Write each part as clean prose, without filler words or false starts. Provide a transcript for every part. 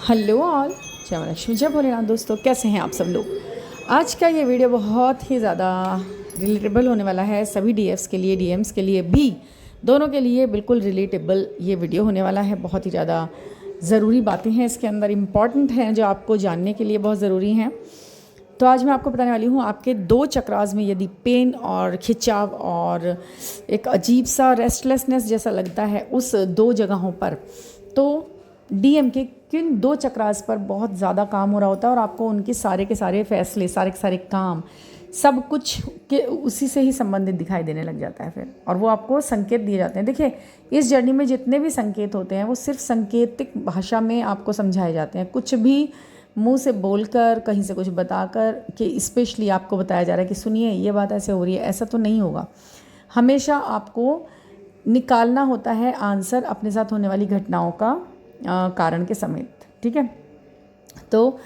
Hello all, जय मां लक्ष्मी, जय भोलेनाथ। दोस्तों, कैसे हैं आप सब लोग। आज का ये वीडियो बहुत ही ज़्यादा रिलेटेबल होने वाला है सभी डीएफ्स के लिए, डीएम्स के लिए भी, दोनों के लिए बिल्कुल रिलेटेबल ये वीडियो होने वाला है। बहुत ही ज़्यादा ज़रूरी बातें हैं इसके अंदर, इम्पॉर्टेंट हैं, जो आपको जानने के लिए बहुत ज़रूरी हैं। तो आज मैं आपको बताने वाली हूँ, आपके दो चक्रास में यदि पेन और खिंचाव और एक अजीब सा रेस्टलेसनेस जैसा लगता है उस दो जगहों पर, तो डीएम के किन दो चक्रास पर बहुत ज़्यादा काम हो रहा होता है और आपको उनके सारे के सारे फैसले, सारे के सारे काम, सब कुछ के उसी से ही संबंधित दिखाई देने लग जाता है फिर, और वो आपको संकेत दिए जाते हैं। देखिए, इस जर्नी में जितने भी संकेत होते हैं वो सिर्फ सांकेतिक भाषा में आपको समझाए जाते हैं। कुछ भी मुंह से बोलकर, कहीं से कुछ बताकर कि स्पेशली आपको बताया जा रहा है कि सुनिए ये बात ऐसे हो रही है, ऐसा तो नहीं होगा। हमेशा आपको निकालना होता है आंसर अपने साथ होने वाली घटनाओं का कारण के समेत, ठीक है। तो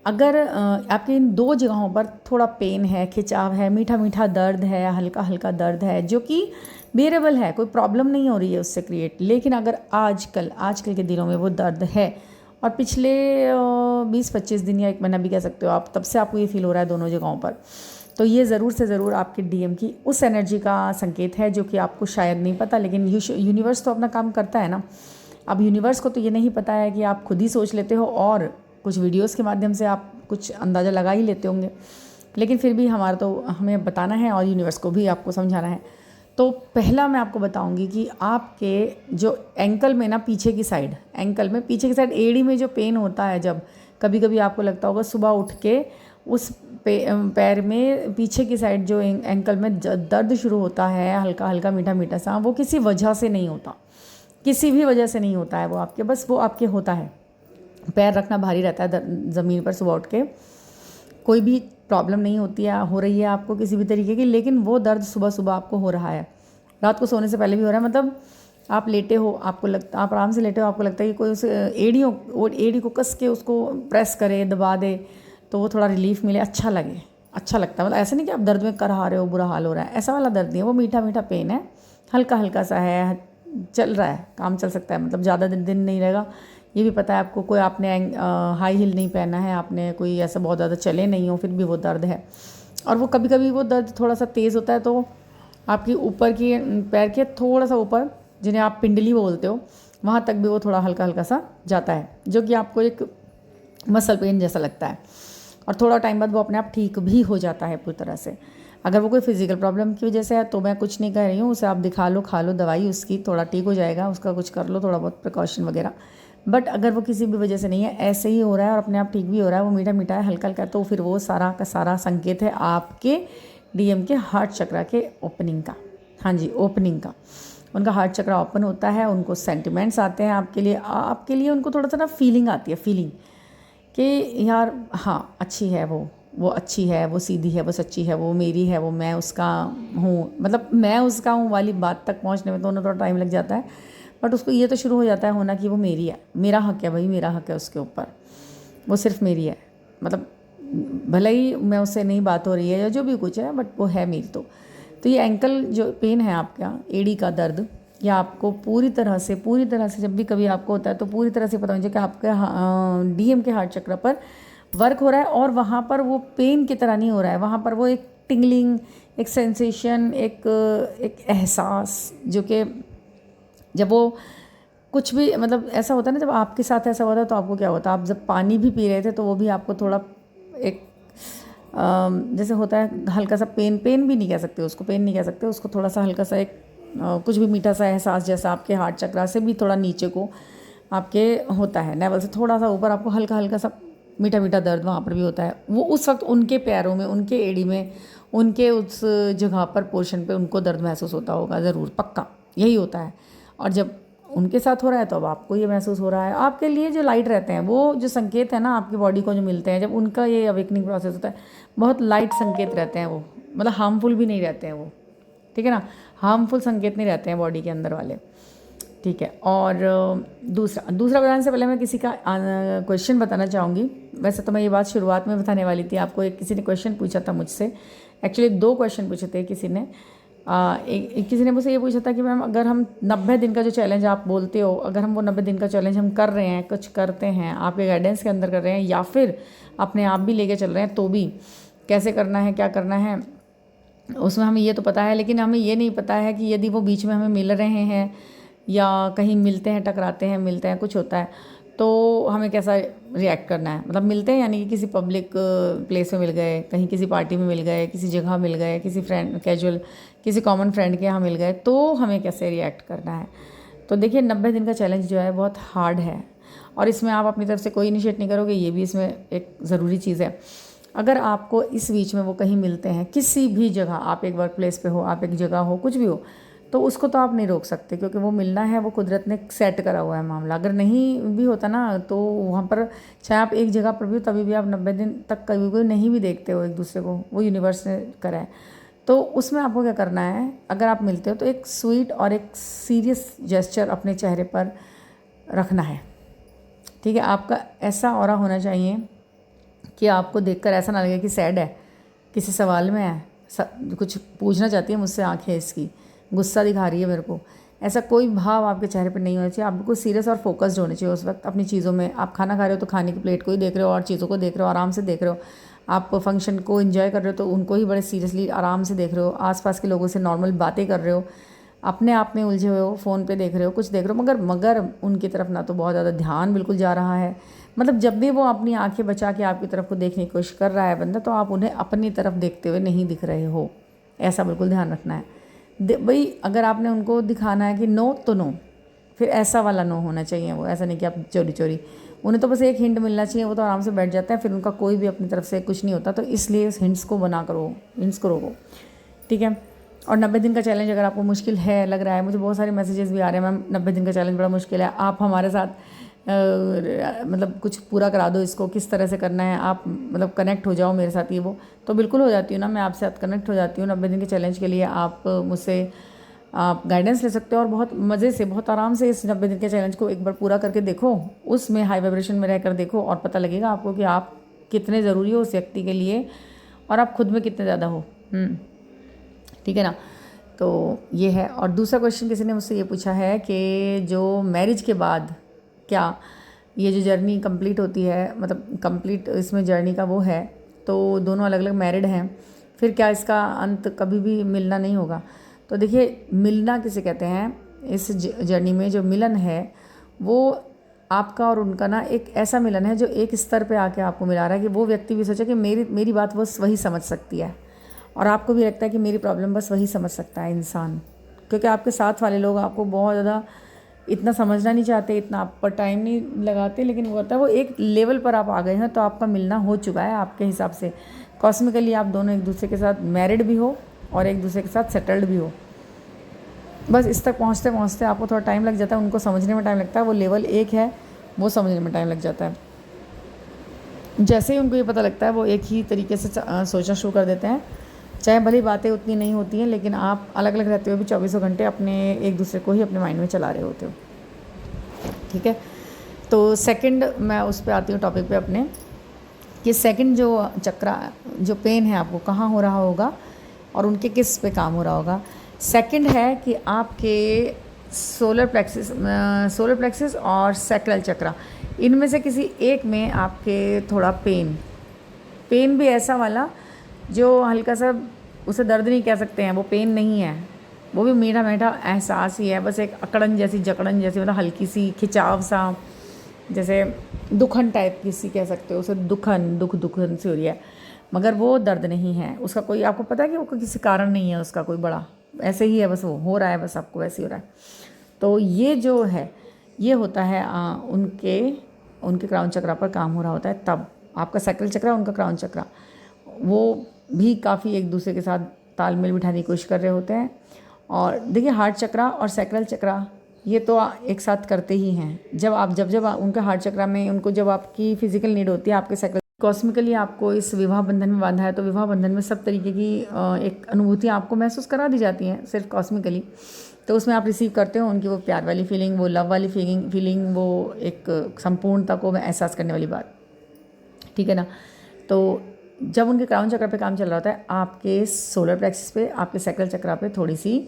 अगर आपके इन दो जगहों पर थोड़ा पेन है, खिंचाव है, मीठा मीठा दर्द है, हल्का हल्का दर्द है, जो कि बेरेबल है, कोई प्रॉब्लम नहीं हो रही है उससे क्रिएट, लेकिन अगर आजकल के दिनों में वो दर्द है और पिछले 20-25 दिन या 1 महीना भी कह सकते हो आप, तब से आपको ये फील हो रहा है दोनों जगहों पर, तो ये ज़रूर से ज़रूर आपके डीएम की उस एनर्जी का संकेत है जो कि आपको शायद नहीं पता, लेकिन यूनिवर्स तो अपना काम करता है ना। अब यूनिवर्स को तो ये नहीं पता है कि आप खुद ही सोच लेते हो और कुछ वीडियोस के माध्यम से आप कुछ अंदाज़ा लगा ही लेते होंगे, लेकिन फिर भी हमारा तो हमें बताना है और यूनिवर्स को भी आपको समझाना है। तो पहला मैं आपको बताऊंगी कि आपके जो एंकल में ना, पीछे की साइड, एंकल में पीछे की साइड एड़ी में जो पेन होता है, जब कभी कभी आपको लगता होगा सुबह उठ के उस पैर में पीछे की साइड जो एंकल में दर्द शुरू होता है, हल्का हल्का मीठा मीठा सा, वो किसी वजह से नहीं होता, किसी भी वजह से नहीं होता है वो आपके, बस वो आपके होता है। पैर रखना भारी रहता है ज़मीन पर सुबह उठ के, कोई भी प्रॉब्लम नहीं होती है, हो रही है आपको किसी भी तरीके की, लेकिन वो दर्द सुबह सुबह आपको हो रहा है, रात को सोने से पहले भी हो रहा है। मतलब आप लेटे हो, आपको लगता, आप आराम से लेटे हो, आपको लगता है कि कोई उस एड़ी को कस के उसको प्रेस करे, दबा दे, तो वो थोड़ा रिलीफ मिले, अच्छा लगे, अच्छा लगता है। मतलब ऐसा नहीं कि आप दर्द में करहा रहे हो, बुरा हाल हो रहा है, ऐसा वाला दर्द नहीं है, वो मीठा मीठा पेन है, हल्का हल्का सा है, चल रहा है, काम चल सकता है, मतलब ज़्यादा दिन नहीं रहेगा। ये भी पता है आपको, कोई आपने हाई हील नहीं पहना है, आपने कोई ऐसा बहुत ज़्यादा चले नहीं हो, फिर भी वो दर्द है। और वो कभी कभी वो दर्द थोड़ा सा तेज़ होता है, तो आपकी ऊपर की पैर के थोड़ा सा ऊपर, जिन्हें आप पिंडली बोलते हो, वहाँ तक भी वो थोड़ा हल्का हल्का सा जाता है, जो कि आपको एक मसल पेन जैसा लगता है, और थोड़ा टाइम बाद वो अपने आप ठीक भी हो जाता है पूरी तरह से। अगर वो कोई फिजिकल प्रॉब्लम की वजह से है तो मैं कुछ नहीं कह रही हूँ, उसे आप दिखा लो, खा लो दवाई उसकी, थोड़ा ठीक हो जाएगा, उसका कुछ कर लो, थोड़ा बहुत प्रिकॉशन वगैरह। बट अगर वो किसी भी वजह से नहीं है, ऐसे ही हो रहा है और अपने आप ठीक भी हो रहा है, वो मीठा मीठा है, हल्का हल्का, तो फिर वो सारा का सारा संकेत है आपके डीएम के हार्ट चक्रा के ओपनिंग का। हाँ जी, ओपनिंग का। उनका हार्ट चक्रा ओपन होता है, उनको सेंटिमेंट्स आते हैं आपके लिए उनको थोड़ा सा ना फीलिंग आती है, फीलिंग कि यार हाँ अच्छी है वो अच्छी है, वो सीधी है, वो सच्ची है, वो मेरी है, वो मैं उसका हूँ, मतलब मैं उसका हूँ वाली बात तक पहुँचने में तो उन्हें थोड़ा टाइम लग जाता है। बट उसको ये तो शुरू हो जाता है होना कि वो मेरी है, मेरा हक है भाई, मेरा हक है उसके ऊपर, वो सिर्फ मेरी है, मतलब भले ही मैं उससे नहीं बात हो रही है या जो भी कुछ है, बट वो है मेरी। तो ये एंकल जो पेन है आपका, एड़ी का दर्द, या आपको पूरी तरह से जब भी कभी आपको होता है तो पूरी तरह से पता होना चाहिए कि आपके डीएम के हार्ट चक्र पर वर्क हो रहा है, और वहाँ पर वो पेन की तरह नहीं हो रहा है, वहाँ पर वो एक टिंगलिंग, एक सेंसेशन, एक एहसास, जो कि जब वो कुछ भी, मतलब ऐसा होता है ना, जब आपके साथ ऐसा होता है तो आपको क्या होता है, आप जब पानी भी पी रहे थे तो वो भी आपको थोड़ा एक जैसे होता है हल्का सा पेन भी नहीं कह सकते उसको, पेन नहीं कह सकते उसको, थोड़ा सा हल्का सा एक कुछ भी मीठा सा एहसास जैसा आपके हार्ट चक्रा से भी थोड़ा नीचे को आपके होता है, नेवल से थोड़ा सा ऊपर आपको हल्का हल्का सा मीठा मीठा दर्द वहाँ पर भी होता है। वो उस वक्त उनके पैरों में, उनके एड़ी में, उनके उस जगह पर, पोर्शन पे उनको दर्द महसूस होता होगा, ज़रूर, पक्का यही होता है। और जब उनके साथ हो रहा है तो अब आपको ये महसूस हो रहा है। आपके लिए जो लाइट रहते हैं, वो जो संकेत है ना आपकी बॉडी को जो मिलते हैं जब उनका ये अवेकनिंग प्रोसेस होता है, बहुत लाइट संकेत रहते हैं वो, मतलब हार्मफुल भी नहीं रहते हैं वो, ठीक है ना, हार्मफुल संकेत नहीं रहते हैं बॉडी के अंदर वाले, ठीक है। और दूसरा बताने से पहले मैं किसी का क्वेश्चन बताना चाहूँगी। वैसे तो मैं ये बात शुरुआत में बताने वाली थी आपको, एक किसी ने क्वेश्चन पूछा था मुझसे, एक्चुअली 2 क्वेश्चन पूछे थे किसी ने, किसी ने मुझसे ये पूछा था कि मैम अगर हम 90 दिन का जो चैलेंज आप बोलते हो, अगर हम वो 90 दिन का चैलेंज हम कर रहे हैं, कुछ करते हैं, आपके गाइडेंस के अंदर कर रहे हैं या फिर अपने आप भी लेके चल रहे हैं, तो भी कैसे करना है, क्या करना है, उसमें हमें ये तो पता है, लेकिन हमें ये नहीं पता है कि यदि वो बीच में हमें मिल रहे हैं या कहीं मिलते हैं, टकराते हैं, मिलते हैं, कुछ होता है, तो हमें कैसा रिएक्ट करना है। मतलब मिलते हैं यानी कि किसी पब्लिक प्लेस में मिल गए, कहीं किसी पार्टी में मिल गए, किसी जगह मिल गए, किसी फ्रेंड कैजुअल किसी कॉमन फ्रेंड के यहाँ मिल गए, तो हमें कैसे रिएक्ट करना है। तो देखिए 90 दिन का चैलेंज जो है बहुत हार्ड है और इसमें आप अपनी तरफ से कोई इनिशिएट नहीं करोगे, ये भी इसमें एक ज़रूरी चीज़ है। अगर आपको इस बीच में वो कहीं मिलते हैं, किसी भी जगह, आप एक वर्क प्लेस पे हो, आप एक जगह हो, कुछ भी हो, तो उसको तो आप नहीं रोक सकते क्योंकि वो मिलना है, वो कुदरत ने सेट करा हुआ है मामला। अगर नहीं भी होता ना तो वहाँ पर चाहे आप एक जगह पर भी हो तभी भी आप 90 दिन तक कभी कोई नहीं भी देखते हो एक दूसरे को, वो यूनिवर्स ने करा है। तो उसमें आपको क्या करना है, अगर आप मिलते हो तो एक स्वीट और एक सीरियस जेस्चर अपने चेहरे पर रखना है। ठीक है, आपका ऐसा ऑरा होना चाहिए कि आपको देखकर ऐसा ना लगे कि सैड है, किसी सवाल में है, कुछ पूछना चाहती है मुझसे, आंखें इसकी गुस्सा दिखा रही है मेरे को, ऐसा कोई भाव आपके चेहरे पर नहीं होना चाहिए। आप बिल्कुल सीरियस और फोकस्ड होने चाहिए उस वक्त अपनी चीज़ों में। आप खाना खा रहे हो तो खाने की प्लेट को ही देख रहे हो और चीज़ों को देख रहे हो, आराम से देख रहे हो। आप फंक्शन को एंजॉय कर रहे हो तो उनको ही बड़े सीरियसली आराम से देख रहे हो। आसपास के लोगों से नॉर्मल बातें कर रहे हो, अपने आप में उलझे हुए हो, फ़ोन पे देख रहे हो, कुछ देख रहे हो, मगर उनकी तरफ ना तो बहुत ज़्यादा ध्यान बिल्कुल जा रहा है। मतलब जब भी वो अपनी आंखें बचा के आपकी तरफ को देखने की कोशिश कर रहा है बंदा, तो आप उन्हें अपनी तरफ देखते हुए नहीं दिख रहे हो, ऐसा बिल्कुल ध्यान रखना है। भाई अगर आपने उनको दिखाना है कि नो तो नो, फिर ऐसा वाला नो होना चाहिए। वो ऐसा नहीं कि आप चोरी चोरी, उन्हें तो बस एक हिंट मिलना चाहिए, वो तो आराम से बैठ जाता है, फिर उनका कोई भी अपनी तरफ से कुछ नहीं होता। तो इसलिए उस हिंट्स को बना करो, हिंट्स को रोको, ठीक है। और 90 दिन का चैलेंज अगर आपको मुश्किल है, लग रहा है, मुझे बहुत सारे मैसेजेस भी आ रहे हैं, मैम 90 दिन का चैलेंज बड़ा मुश्किल है, आप हमारे साथ मतलब कुछ पूरा करा दो, इसको किस तरह से करना है, आप मतलब कनेक्ट हो जाओ मेरे साथ। ये वो तो बिल्कुल हो जाती हूँ ना, मैं आपसे साथ कनेक्ट हो जाती हूँ। 90 दिन के चैलेंज के लिए आप मुझसे आप गाइडेंस ले सकते हो और बहुत मज़े से, बहुत आराम से इस 90 दिन के चैलेंज को एक बार पूरा करके देखो, उसमें हाई वाइब्रेशन में रहकर देखो और पता लगेगा आपको कि आप कितने ज़रूरी हो उस व्यक्ति के लिए और आप खुद में कितने ज़्यादा हो। ठीक है ना। तो ये है। और दूसरा क्वेश्चन किसी ने मुझसे ये पूछा है कि जो मैरिज के बाद क्या ये जो जर्नी कंप्लीट होती है, मतलब कंप्लीट इसमें जर्नी का वो है, तो दोनों अलग अलग मैरिड हैं, फिर क्या इसका अंत कभी भी मिलना नहीं होगा। तो देखिए मिलना किसे कहते हैं, इस जर्नी में जो मिलन है वो आपका और उनका ना एक ऐसा मिलन है जो एक स्तर पे आके आपको मिला रहा है कि वो व्यक्ति भी सोचे कि मेरी बात बस वही समझ सकती है और आपको भी लगता है कि मेरी प्रॉब्लम बस वही समझ सकता है इंसान, क्योंकि आपके साथ वाले लोग आपको बहुत ज़्यादा इतना समझना नहीं चाहते, इतना आप पर टाइम नहीं लगाते, लेकिन वो होता है वो एक लेवल पर आप आ गए हैं तो आपका मिलना हो चुका है आपके हिसाब से। कॉस्मिकली आप दोनों एक दूसरे के साथ मैरिड भी हो और एक दूसरे के साथ सेटल्ड भी हो। बस इस तक पहुँचते पहुँचते आपको थोड़ा टाइम लग जाता है, उनको समझने में टाइम लगता है, वो लेवल एक है वो समझने में टाइम लग जाता है। जैसे ही उनको ये पता लगता है वो एक ही तरीके से सोचना शुरू कर देते हैं, चाहे भली बातें उतनी नहीं होती हैं, लेकिन आप अलग अलग रहते हुए भी 24 घंटे अपने एक दूसरे को ही अपने माइंड में चला रहे होते हो। ठीक है। तो सेकंड मैं उस पर आती हूँ टॉपिक पे अपने, कि सेकंड जो चक्रा जो पेन है आपको कहाँ हो रहा होगा और उनके किस पे काम हो रहा होगा। सेकंड है कि आपके सोलर प्लेक्सिस और सैक्रल चक्रा, इनमें से किसी एक में आपके थोड़ा पेन भी ऐसा वाला जो हल्का सा, उसे दर्द नहीं कह सकते हैं, वो पेन नहीं है, वो भी मीठा मीठा एहसास ही है, बस एक अकड़न जैसी जकड़न जैसी, मतलब हल्की सी खिंचाव सा, जैसे दुखन टाइप किसी कह सकते हो उसे, दुखन सी हो रही है, मगर वो दर्द नहीं है, उसका कोई आपको पता है कि वो किसी कारण नहीं है उसका कोई बड़ा, ऐसे ही है, बस वो हो रहा है, बस आपको वैसे ही हो रहा है। तो ये जो है ये होता है उनके क्राउन चक्रा पर काम हो रहा होता है, तब आपका सैक्रल चक्रा, उनका क्राउन चक्रा, वो भी काफ़ी एक दूसरे के साथ तालमेल बिठाने की कोशिश कर रहे होते हैं। और देखिए हार्ट चक्रा और सैक्रल चक्रा ये तो एक साथ करते ही हैं। जब उनके हार्ट चक्रा में उनको जब आपकी फिजिकल नीड होती है, आपके सैक्रल कॉस्मिकली आपको इस विवाह बंधन में बांधा है, तो विवाह बंधन में सब तरीके की एक अनुभूतियाँ आपको महसूस करा दी जाती हैं सिर्फ कॉस्मिकली, तो उसमें आप रिसीव करते हो उनकी वो प्यार वाली फीलिंग, वो लव वाली फीलिंग, वो एक संपूर्णता को एहसास करने वाली बात। ठीक है ना। तो जब उनके क्राउन चक्र पे काम चल रहा होता है, आपके सोलर प्लेक्सस पे, आपके सैक्रल चक्र पे थोड़ी सी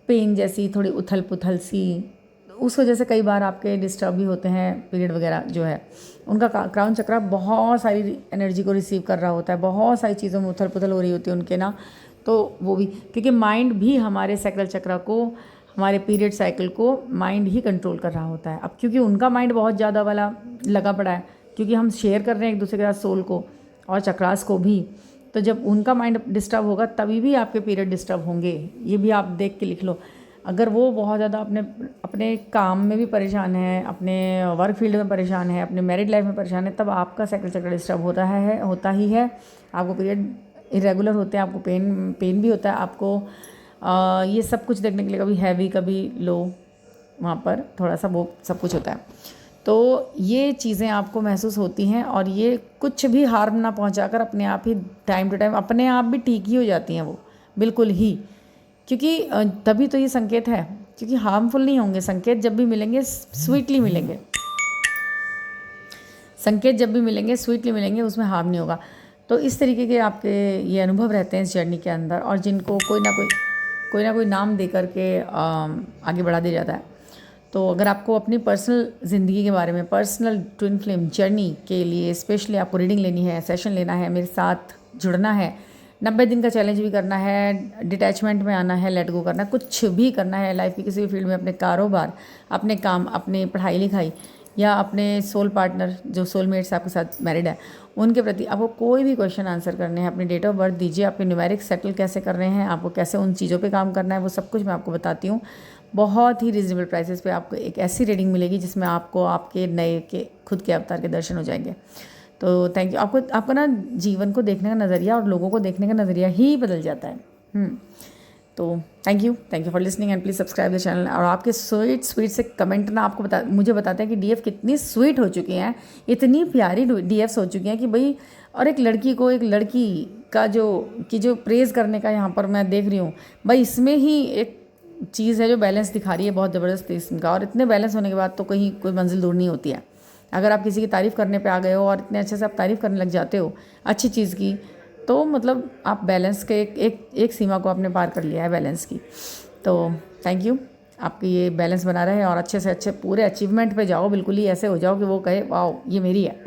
पेन जैसी, थोड़ी उथल पुथल सी, उस वजह से कई बार आपके डिस्टर्ब भी होते हैं पीरियड वगैरह जो है। उनका क्राउन चक्र बहुत सारी एनर्जी को रिसीव कर रहा होता है, बहुत सारी चीज़ों में उथल पुथल हो रही होती है उनके ना, तो वो भी क्योंकि माइंड भी हमारे सैक्रल चक्र को, हमारे पीरियड साइकिल को माइंड ही कंट्रोल कर रहा होता है। अब क्योंकि उनका माइंड बहुत ज़्यादा वाला लगा पड़ा है, क्योंकि हम शेयर कर रहे हैं एक दूसरे के साथ सोल को और चक्रास को भी, तो जब उनका माइंड डिस्टर्ब होगा तभी भी आपके पीरियड डिस्टर्ब होंगे। ये भी आप देख के लिख लो। अगर वो बहुत ज़्यादा अपने काम में भी परेशान है, अपने वर्क फील्ड में परेशान है, अपने मैरिड लाइफ में परेशान है, तब आपका सैक्रल चक्र डिस्टर्ब होता ही है। आपको पीरियड इरेगुलर होते हैं, आपको पेन भी होता है, आपको ये सब कुछ देखने के लिए कभी हैवी कभी लो, वहाँ पर थोड़ा सा वो सब कुछ होता है। तो ये चीज़ें आपको महसूस होती हैं और ये कुछ भी हार्म ना पहुँचाकर अपने आप ही टाइम टू टाइम अपने आप भी ठीक ही हो जाती हैं वो, बिल्कुल ही। क्योंकि तभी तो ये संकेत है, क्योंकि हार्मफुल नहीं होंगे संकेत। जब भी मिलेंगे स्वीटली मिलेंगे, संकेत जब भी मिलेंगे स्वीटली मिलेंगे, उसमें हार्म नहीं होगा। तो इस तरीके के आपके ये अनुभव रहते हैं इस जर्नी के अंदर, और जिनको कोई ना कोई नाम दे करके आगे बढ़ा दिया जाता है। तो अगर आपको अपनी पर्सनल ज़िंदगी के बारे में, पर्सनल ट्विन फ्लेम जर्नी के लिए स्पेशली आपको रीडिंग लेनी है, सेशन लेना है, मेरे साथ जुड़ना है, 90 दिन का चैलेंज भी करना है, डिटैचमेंट में आना है, लेट गो करना है, कुछ भी करना है लाइफ की किसी भी फील्ड में, अपने कारोबार, अपने काम, अपने पढ़ाई लिखाई, या अपने सोल पार्टनर जो सोलमेट से आपके साथ मैरिड है उनके प्रति आपको कोई भी क्वेश्चन आंसर करने हैं, अपनी डेट ऑफ बर्थ दीजिए, आपके न्यूमेरिक सेटल कैसे कर रहे हैं, आपको कैसे उन चीज़ों पे काम करना है, वो सब कुछ मैं आपको बताती हूँ। बहुत ही रीजनेबल प्राइसेस पे आपको एक ऐसी रीडिंग मिलेगी जिसमें आपको आपके नए के खुद के अवतार के दर्शन हो जाएंगे। तो थैंक यू। आपको ना जीवन को देखने का नज़रिया और लोगों को देखने का नज़रिया ही बदल जाता है। तो thank you for listening and please subscribe the channel. और आपके स्वीट से कमेंट ना आपको मुझे बताते हैं कि डीएफ कितनी स्वीट हो चुकी हैं, इतनी प्यारी डीएफ्स हो चुकी हैं कि भाई, और एक लड़की का जो प्रेज़ करने का यहाँ पर मैं देख रही हूँ भाई, इसमें ही एक चीज़ है जो बैलेंस दिखा रही है बहुत ज़बरदस्त किस्म का। और इतने बैलेंस होने के बाद तो कहीं कोई मंजिल दूर नहीं होती है। अगर आप किसी की तारीफ़ करने पे आ गए हो और इतने अच्छे से आप तारीफ़ करने लग जाते हो अच्छी चीज़ की, तो मतलब आप बैलेंस के एक सीमा को आपने पार कर लिया है बैलेंस की। तो थैंक यू, आपकी ये बैलेंस बना रहे और अच्छे से अच्छे पूरे अचीवमेंट पे जाओ, बिल्कुल ही ऐसे हो जाओ कि वो कहे वाओ ये मेरी है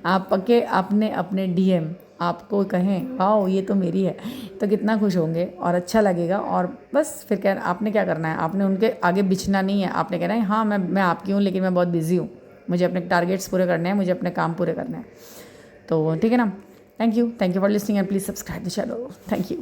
आपके अपने डीएम आपको कहें वाओ ये तो मेरी है, तो कितना खुश होंगे और अच्छा लगेगा। और बस फिर आपने क्या करना है, आपने उनके आगे बिछना नहीं है, आपने कहना है हाँ मैं आपकी हूँ, लेकिन मैं बहुत बिजी हूँ, मुझे अपने टारगेट्स पूरे करने हैं, मुझे अपने काम पूरे करने हैं। तो ठीक है ना। Thank you for listening and please subscribe the channel. Thank you.